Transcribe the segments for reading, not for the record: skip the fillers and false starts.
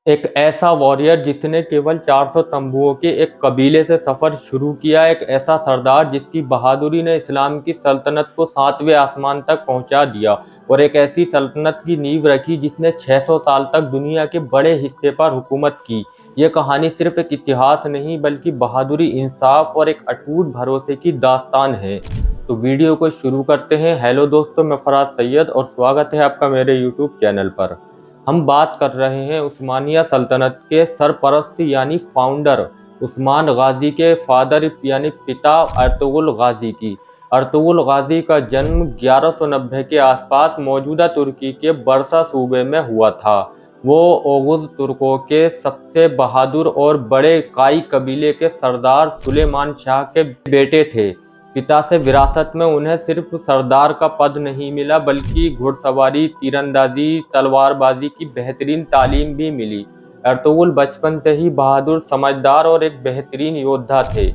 एक ऐसा वॉरियर जिसने केवल 400 तंबुओं के एक कबीले से सफर शुरू किया, एक ऐसा सरदार जिसकी बहादुरी ने इस्लाम की सल्तनत को 7वें आसमान तक पहुंचा दिया और एक ऐसी सल्तनत की नींव रखी जिसने 600 साल तक दुनिया के बड़े हिस्से पर हुकूमत की। यह कहानी सिर्फ एक इतिहास नहीं बल्कि बहादुरी, इंसाफ और एक अटूट भरोसे की दास्तान है। तो वीडियो को शुरू करते हैं। हेलो दोस्तों, मैं फराज सैयद और स्वागत है आपका मेरे यूट्यूब चैनल पर। हम बात कर रहे हैं उस्मानिया सल्तनत के सरपरस्त यानी फाउंडर उस्मान गाजी के फादर यानी पिता अर्तुगरुल गाजी की। अर्तुगरुल गाजी का जन्म 1190 के आसपास मौजूदा तुर्की के बर्सा सूबे में हुआ था। वो ओगुज तुर्कों के सबसे बहादुर और बड़े काई कबीले के सरदार सुलेमान शाह के बेटे थे। पिता से विरासत में उन्हें सिर्फ सरदार का पद नहीं मिला बल्कि घुड़सवारी, तीरंदाजी, तलवारबाजी की बेहतरीन तालीम भी मिली। अर्तुगरुल बचपन से ही बहादुर, समझदार और एक बेहतरीन योद्धा थे।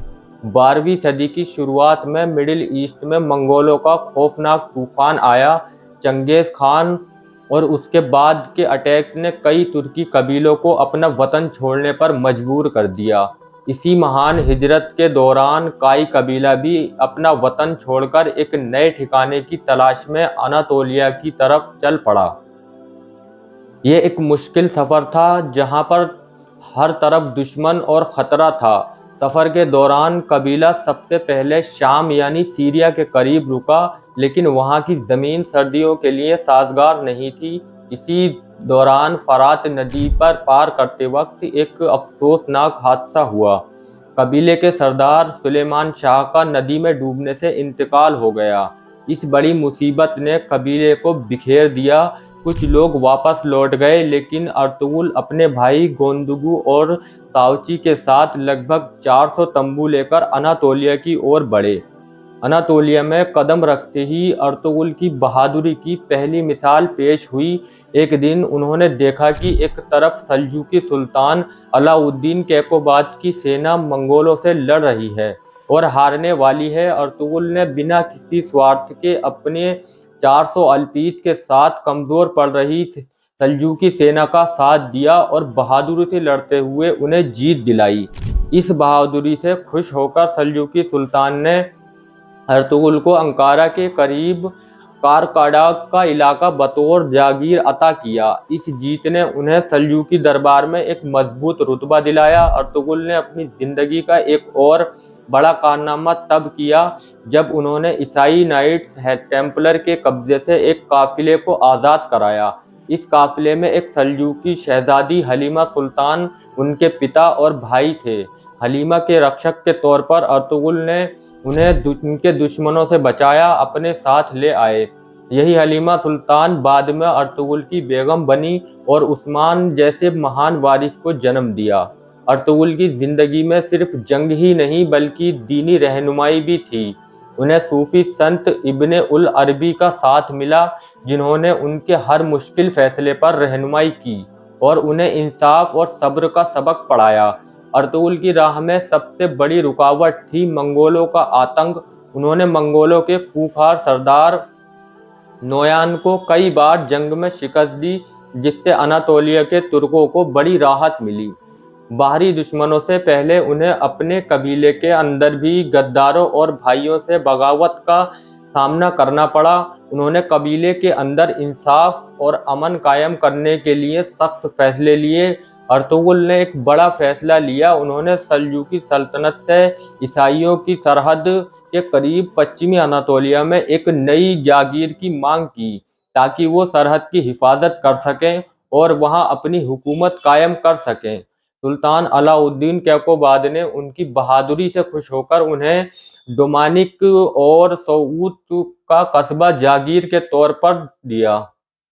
12वीं सदी की शुरुआत में मिडिल ईस्ट में मंगोलों का खौफनाक तूफान आया। चंगेज खान और उसके बाद के अटैक ने कई तुर्की कबीलों को अपना वतन छोड़ने पर मजबूर कर दिया। इसी महान हिजरत के दौरान काई कबीला भी अपना वतन छोड़कर एक नए ठिकाने की तलाश में अनातोलिया की तरफ चल पड़ा। ये एक मुश्किल सफर था जहां पर हर तरफ दुश्मन और खतरा था। सफर के दौरान कबीला सबसे पहले शाम यानी सीरिया के करीब रुका, लेकिन वहां की जमीन सर्दियों के लिए साजगार नहीं थी। इसी दौरान फरात नदी पर पार करते वक्त एक अफसोसनाक हादसा हुआ। कबीले के सरदार सुलेमान शाह का नदी में डूबने से इंतकाल हो गया। इस बड़ी मुसीबत ने कबीले को बिखेर दिया। कुछ लोग वापस लौट गए, लेकिन अर्तुगरुल अपने भाई गोंदुगु और सावची के साथ लगभग 400 तंबू लेकर अनातोलिया की ओर बढ़े। अनातोलिया में कदम रखते ही अर्तुगरुल की बहादुरी की पहली मिसाल पेश हुई। एक दिन उन्होंने देखा कि एक तरफ सल्जूकी सुल्तान अलाउद्दीन कैकोबाद की सेना मंगोलों से लड़ रही है और हारने वाली है। अर्तुगरुल ने बिना किसी स्वार्थ के अपने 400 अल्पीज के साथ कमजोर पड़ रही सल्जूकी सेना का साथ दिया और बहादुरी से लड़ते हुए उन्हें जीत दिलाई। इस बहादुरी से खुश होकर सल्जूकी सुल्तान ने अर्तुगरुल को अंकारा के करीब कारकाडा का इलाका बतौर जागीर अता किया। इस जीत ने उन्हें सल्जूकी दरबार में एक मजबूत रुतबा दिलाया। अर्तुगरुल ने अपनी जिंदगी का एक और बड़ा कारनामा तब किया जब उन्होंने ईसाई नाइट्स टेम्पलर के कब्जे से एक काफिले को आज़ाद कराया। इस काफिले में एक सल्जूकी शहजादी हलीमा सुल्तान उनके पिता और भाई थे। हलीमा के रक्षक के तौर पर अर्तुगरुल ने उन्हें उनके दुश्मनों से बचाया, अपने साथ ले आए। यही हलीमा सुल्तान बाद में अर्तुगरुल की बेगम बनी और उस्मान जैसे महान वारिस को जन्म दिया। अर्तुगरुल की जिंदगी में सिर्फ जंग ही नहीं बल्कि दीनी रहनुमाई भी थी। उन्हें सूफी संत इब्ने उल अरबी का साथ मिला, जिन्होंने उनके हर मुश्किल फैसले पर रहनुमाई की और उन्हें इंसाफ और सब्र का सबक पढ़ाया। अर्तुगरुल की राह में सबसे बड़ी रुकावट थी मंगोलों का आतंक। उन्होंने मंगोलों के खूंखार सरदार नोयान को कई बार जंग में शिकस्त दी, जिससे अनातोलिया के तुर्कों को बड़ी राहत मिली। बाहरी दुश्मनों से पहले उन्हें अपने कबीले के अंदर भी गद्दारों और भाइयों से बगावत का सामना करना पड़ा। उन्होंने कबीले के अंदर इंसाफ और अमन कायम करने के लिए सख्त फैसले लिए। अर्तुगरुल ने एक बड़ा फैसला लिया। उन्होंने सल्जूकी सल्तनत से ईसाइयों की सरहद के करीब पश्चिमी अनातोलिया में एक नई जागीर की मांग की, ताकि वो सरहद की हिफाजत कर सकें और वहां अपनी हुकूमत कायम कर सकें। सुल्तान अलाउद्दीन कैकोबाद ने उनकी बहादुरी से खुश होकर उन्हें डोमानिक और सऊद का कस्बा जागीर के तौर पर दिया।